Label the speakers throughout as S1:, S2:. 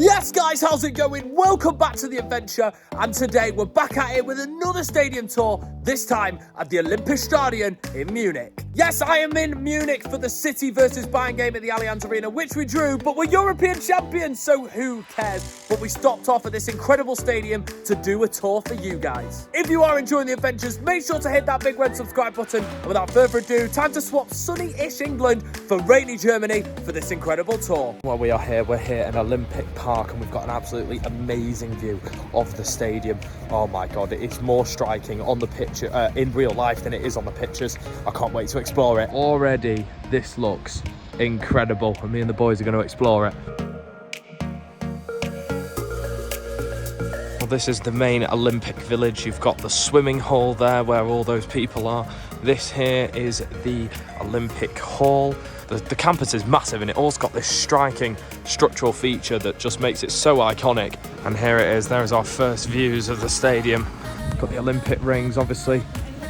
S1: Yes guys, how's it going? Welcome back to the adventure, and today we're back at it with another stadium tour, this time at the Olympiastadion in Munich. Yes, I am in Munich for the City versus Bayern game at the Allianz Arena, which we drew, but we're European champions, so who cares? But we stopped off at this incredible stadium to do a tour for you guys. If you are enjoying the adventures, make sure to hit that big red subscribe button, and without further ado, time to swap sunny-ish England for rainy Germany for this incredible tour. Well, we're here in Olympic Park, and we've got an absolutely amazing view of the stadium. Oh my god, it's more striking on the picture in real life than it is on the pictures. I can't wait to explore it. Already this looks incredible, and me and the boys are going to explore it. Well, this is the main Olympic village. You've got the swimming hall there where all those people are. This here is the Olympic Hall. The campus is massive, and it all's got this striking structural feature that just makes it so iconic. And here it is. There's our first views of the stadium. Got the Olympic rings, obviously.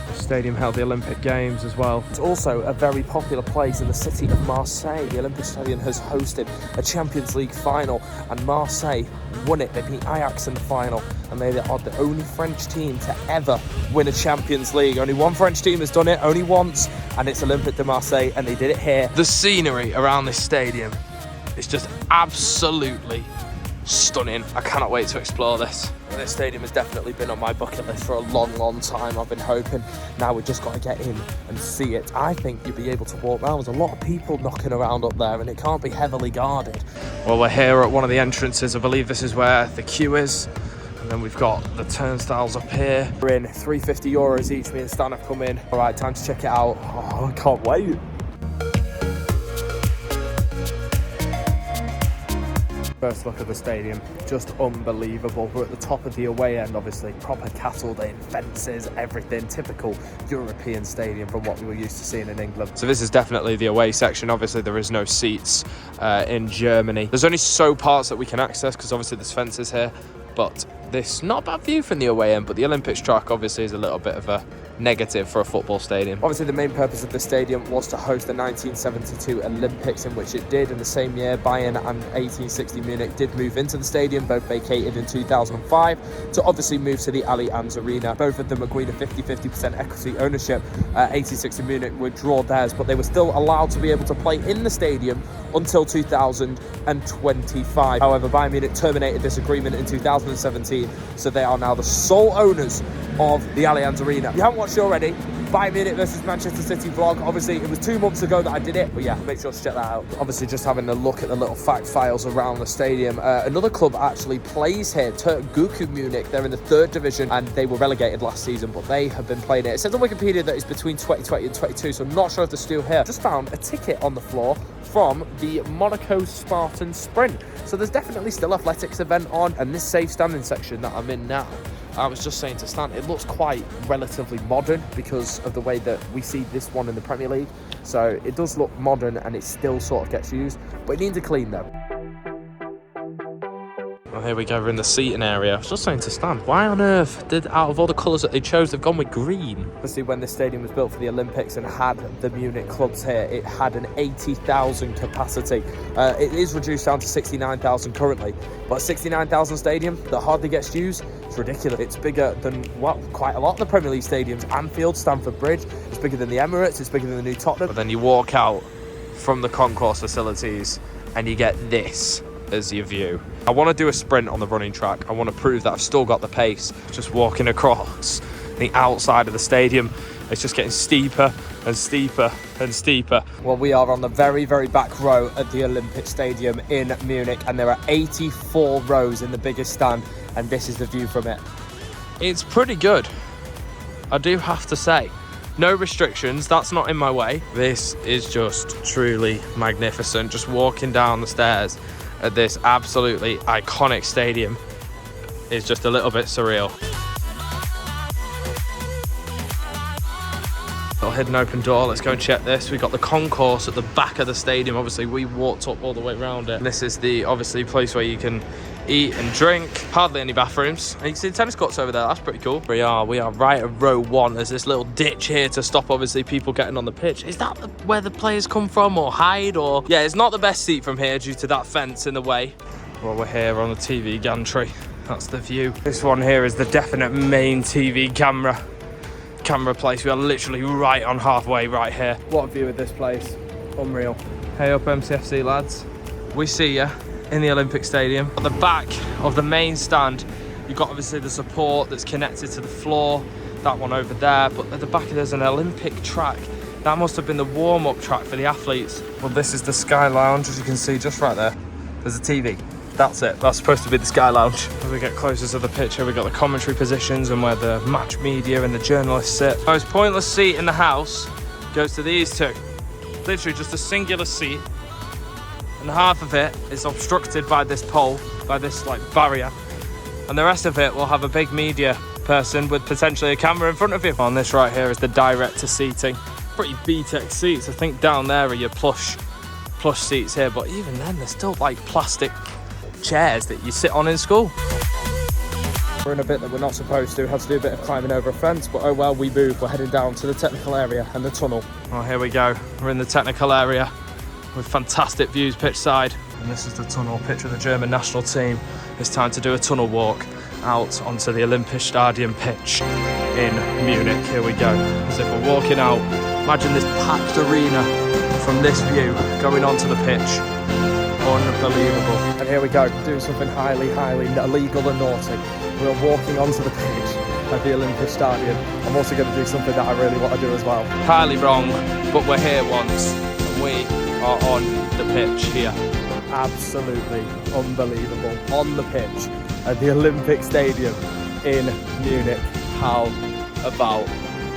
S1: The stadium held the Olympic Games as well. It's also a very popular place in the city of Marseille. The Olympiastadion has hosted a Champions League final, and Marseille won it. They beat Ajax in the final, and they are the only French team to ever win a Champions League. Only one French team has done it, only once, and it's Olympique de Marseille, and they did it here. The scenery around this stadium is just absolutely stunning. I cannot wait to explore this. This stadium has definitely been on my bucket list for a long time. I've been hoping. Now we've just got to get in and see it. I think you'll be able to walk around. There's a lot of people knocking around up there, and it can't be heavily guarded. Well, we're here at one of the entrances. I believe this is where the queue is. And then we've got the turnstiles up here. We're in €350 each. Me and Stan have come in. All right, time to check it out. Oh, I can't wait. First look at the stadium, just unbelievable. We're at the top of the away end, obviously, proper castled in, fences, everything, typical European stadium from what we were used to seeing in England. So this is definitely the away section. Obviously there is no seats in Germany. There's only so parts that we can access because obviously there's fences here, but this, not a bad view from the away end, but the Olympics track obviously is a little bit of a negative for a football stadium. Obviously the main purpose of the stadium was to host the 1972 Olympics, in which it did. In the same year, Bayern and 1860 Munich did move into the stadium, both vacated in 2005 to obviously move to the Allianz Arena. Both of them agreed a 50-50% equity ownership. 1860 Munich withdrew theirs, but they were still allowed to be able to play in the stadium until 2025. However, Bayern Munich terminated this agreement in 2017, so they are now the sole owners of the Allianz Arena. If you haven't watched it already, Bayern Munich versus Manchester City vlog. Obviously, it was 2 months ago that I did it, but yeah, make sure to check that out. Obviously, just having a look at the little fact files around the stadium. Another club actually plays here, Türk Munich. They're in the 3rd division, and they were relegated last season, but they have been playing it. It says on Wikipedia that it's between 2020 and 22, so I'm not sure if they're still here. Just found a ticket on the floor from the Monaco Spartan Sprint. So there's definitely still athletics event on, and this safe standing section that I'm in now, I was just saying to Stan, it looks quite relatively modern because of the way that we see this one in the Premier League. So it does look modern, and it still sort of gets used, but it needs a clean though. Well, here we go, we're in the seating area. I was just saying to Stan, why on earth did, out of all the colours that they chose, they've gone with green? Obviously, when this stadium was built for the Olympics and had the Munich clubs here, it had an 80,000 capacity. It is reduced down to 69,000 currently, but a 69,000 stadium that hardly gets used, it's ridiculous. It's bigger than, well, quite a lot of the Premier League stadiums. Anfield, Stamford Bridge, it's bigger than the Emirates, it's bigger than the new Tottenham. But then you walk out from the concourse facilities and you get this as your view. I want to do a sprint on the running track. I want to prove that I've still got the pace. Just walking across the outside of the stadium, it's just getting steeper and steeper and steeper. Well, we are on the very back row at the Olympic Stadium in Munich, and there are 84 rows in the biggest stand, and this is the view from it. It's pretty good, I do have to say. No restrictions, that's not in my way. This is just truly magnificent. Just walking down the stairs at this absolutely iconic stadium is just a little bit surreal. Little hidden open door, let's go and check this. We've got the concourse at the back of the stadium. Obviously we walked up all the way around it. And this is the obviously place where you can eat and drink. Hardly any bathrooms. And you can see the tennis courts over there, that's pretty cool. We are right at row 1. There's this little ditch here to stop obviously people getting on the pitch. Is that where the players come from or hide? Or yeah, it's not the best seat from here due to that fence in the way. Well, we're here on the TV gantry. That's the view. This one here is the definite main TV camera place. We are literally right on halfway right here. What a view of this place. Unreal. Hey up MCFC lads. We see you in the Olympic Stadium. At the back of the main stand, you've got obviously the support that's connected to the floor. That one over there. But at the back there's an Olympic track. That must have been the warm-up track for the athletes. Well, this is the Sky Lounge, as you can see just right there. There's a TV. That's it. That's supposed to be the Sky Lounge. As we get closer to the pitch here, we've got the commentary positions and where the match media and the journalists sit. The most pointless seat in the house goes to these two. Literally just a singular seat. And half of it is obstructed by this pole, by this like barrier. And the rest of it will have a big media person with potentially a camera in front of you. On this right here is the director seating. Pretty B-Tech seats. I think down there are your plush seats here, but even then they're still like plastic chairs that you sit on in school. We're in a bit that we're not supposed to. Had to do a bit of climbing over a fence, but oh well, we move. We're heading down to the technical area and the tunnel. Well, here we go. We're in the technical area with fantastic views pitch side. And this is the tunnel. Pitch of the German national team. It's time to do a tunnel walk out onto the Olympiastadion pitch in Munich. Here we go. As if we're walking out. Imagine this packed arena from this view going onto the pitch. Unbelievable. And here we go, doing something highly illegal and naughty. We're walking onto the pitch at the Olympiastadion. I'm also going to do something that I really want to do as well. Highly wrong, but we're here once, and we are on the pitch here. Absolutely unbelievable. On the pitch at the Olympic Stadium in Munich. How about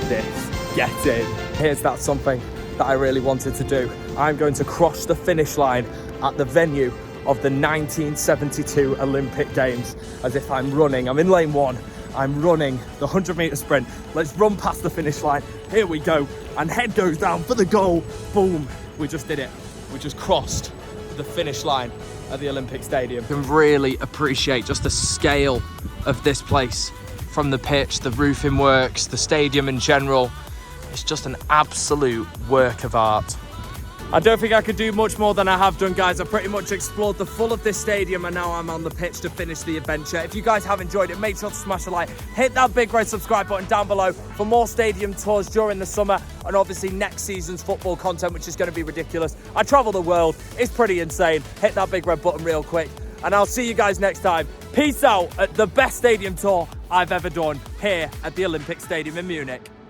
S1: this? Get in. Here's that something that I really wanted to do. I'm going to cross the finish line at the venue of the 1972 Olympic Games, as if I'm running. I'm in lane 1. I'm running the 100-meter sprint. Let's run past the finish line. Here we go. And head goes down for the goal. Boom. We just did it. We just crossed the finish line at the Olympic Stadium. You can really appreciate just the scale of this place from the pitch, the roofing works, the stadium in general. It's just an absolute work of art. I don't think I could do much more than I have done, guys. I've pretty much explored the full of this stadium, and now I'm on the pitch to finish the adventure. If you guys have enjoyed it, make sure to smash a like. Hit that big red subscribe button down below for more stadium tours during the summer, and obviously next season's football content, which is going to be ridiculous. I travel the world. It's pretty insane. Hit that big red button real quick, and I'll see you guys next time. Peace out at the best stadium tour I've ever done here at the Olympic Stadium in Munich.